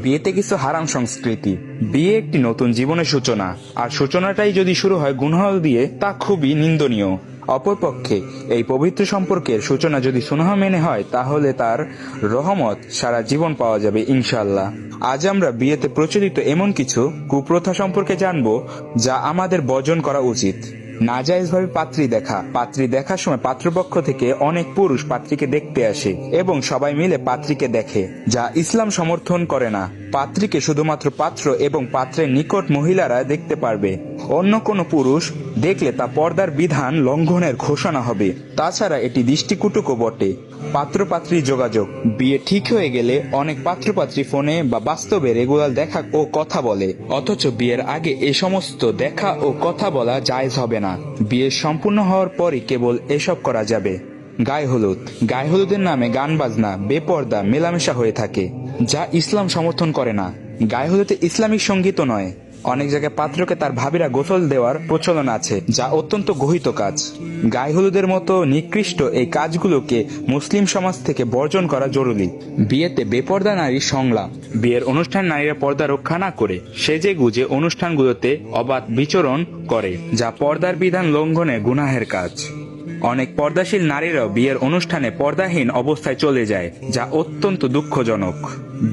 বিয়েতে কিছু হারাম সংস্কৃতি। বিয়ে একটি নতুন জীবনের সূচনা, আর সূচনাটাই যদি শুরু হয় গুনাহ দিয়ে তা খুবই নিন্দনীয়। অপরপক্ষে এই পবিত্র সম্পর্কের সূচনা যদি সুন্নাহ মেনে হয় তাহলে তার রহমত সারা জীবন পাওয়া যাবে ইনশাআল্লাহ। আজ আমরা বিয়েতে প্রচলিত এমন কিছু কুপ্রথা সম্পর্কে জানব যা আমাদের বর্জন করা উচিত। নাজায়েজভাবে পাত্রী দেখার সময় পাত্রপক্ষ থেকে অনেক পুরুষ পাত্রীকে দেখতে আসে এবং সবাই মিলে পাত্রীকে দেখে, যা ইসলাম সমর্থন করে না। পাত্রীকে শুধুমাত্র পাত্র এবং পাত্রের নিকট মহিলারা দেখতে পারবে। অন্য কোনো পুরুষ দেখলে তা পর্দার বিধান লঙ্ঘনের ঘোষণা হবে। তাছাড়া এটি দৃষ্টিকটুকও বটে। পাত্রপাত্রী যোগাযোগ। বিয়ে ঠিক হয়ে গেলে অনেক পাত্রপাত্রী ফোনে বা বাস্তবে রেগুলার দেখা ও কথা বলে, অথচ বিয়ের আগে এ সমস্ত দেখা ও কথা বলা জায়েজ হবে না। বিয়ে সম্পূর্ণ হওয়ার পরই কেবল এসব করা যাবে। গায়ে হলুদের নামে গান বাজনা, বেপর্দা মেলামেশা হয়ে থাকে, যা ইসলাম সমর্থন করে না। গায়ে হলুদে ইসলামিক সঙ্গীত নয়। অনেক জায়গায় পাত্রকে তার ভাবিরা গোসল দেওয়ার প্রচলন আছে, যা অত্যন্ত গহিত কাজ। গায়ে হলুদের মতো নিকৃষ্ট এই কাজগুলোকে মুসলিম সমাজ থেকে বর্জন করা জরুরি। বিয়েতে বেপর্দা নারী সংলাপ। বিয়ের অনুষ্ঠান নারীরা পর্দা রক্ষা না করে সেজে গুজে অনুষ্ঠানগুলোতে অবাধ বিচরণ করে, যা পর্দার বিধান লঙ্ঘনের গুনাহের কাজ। অনেক পর্দাশীল নারীরাও বিয়ের অনুষ্ঠানে পর্দাহীন অবস্থায় চলে যায়, যা অত্যন্ত দুঃখজনক।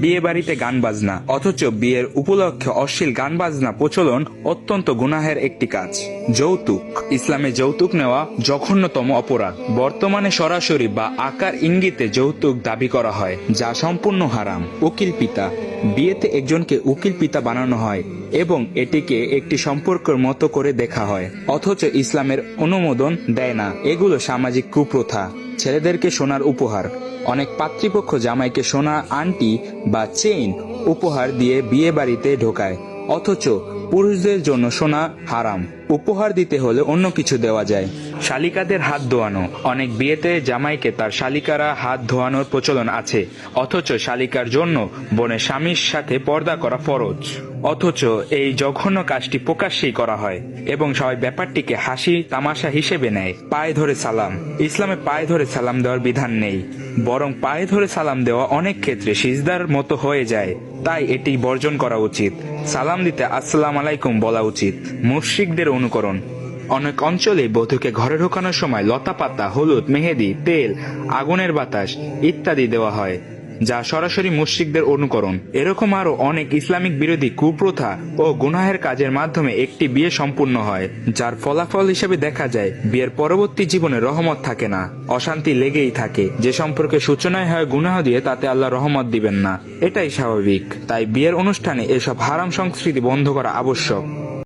বিয়ে বাড়িতে গান বাজনা, অথচ বিয়ের উপলক্ষে অশ্লীল গান বাজনা প্রচলন অত্যন্ত গুনাহের একটি কাজ। যৌতুক। ইসলামে যৌতুক নেওয়া জঘন্যতম অপরাধ। বর্তমানে সরাসরি বা আকার ইঙ্গিতে যৌতুক দাবি করা হয়, যা সম্পূর্ণ হারাম। উকিল পিতা। বিয়েতে একজনকে উকিল পিতা বানানো হয় এবং এটিকে একটি সম্পর্কের মতো করে দেখা হয়, অথচ ইসলামের অনুমোদন দেয় না। এগুলো সামাজিক কুপ্রথা। ছেলেদেরকে সোনার উপহার। অনেক পাত্রীপক্ষ জামাইকে সোনা আংটি বা চেইন উপহার দিয়ে বিয়ে বাড়িতে ঢোকায়, অথচ পুরুষদের জন্য সোনা হারাম। উপহার দিতে হলে অন্য কিছু দেওয়া যায়। শালিকাদের হাত ধোয়ানো। অনেক বিয়েতে জামাইকে তার শালিকারা হাত ধোয়ানোর প্রচলন আছে, অথচ শালিকার জন্য বোনের স্বামীর সাথে পর্দা করা ফরজ। অথচ এই জঘন্য কাজটি প্রকাশ্যেই করা হয় এবং সবাই ব্যাপারটিকে হাসি তামাশা হিসেবে নেয়। পায়ে ধরে সালাম। ইসলামে পায়ে ধরে সালাম দেওয়ার বিধান নেই, বরং পায়ে ধরে সালাম দেওয়া অনেক ক্ষেত্রে সিজদার মতো হয়ে যায়, তাই এটি বর্জন করা উচিত। সালাম দিতে আসসালামু আলাইকুম বলা উচিত। মুশরিকদের অনুকরণ। অনেক অঞ্চলে বধূকে ঘরে ঢোকানোর সময় লতাপাতা, হলুদ, মেহেদি, তেল, আগুনের বাতাস ইত্যাদি দেওয়া হয়, যা সরাসরি মুশরিকদের অনুকরণ। এরকম আরো অনেক ইসলামিক বিরোধী কুপ্রথা ও গুনাহের কাজের মাধ্যমে একটি বিয়ে সম্পূর্ণ হয়, যার ফলাফল হিসেবে দেখা যায় বিয়ের পরবর্তী জীবনে রহমত থাকে না, অশান্তি লেগেই থাকে। যে সম্পর্কে সূচনায় হয় গুনাহ দিয়ে, তাতে আল্লাহ রহমত দিবেন না, এটাই স্বাভাবিক। তাই বিয়ের অনুষ্ঠানে এসব হারাম সংস্কৃতি বন্ধ করা আবশ্যক।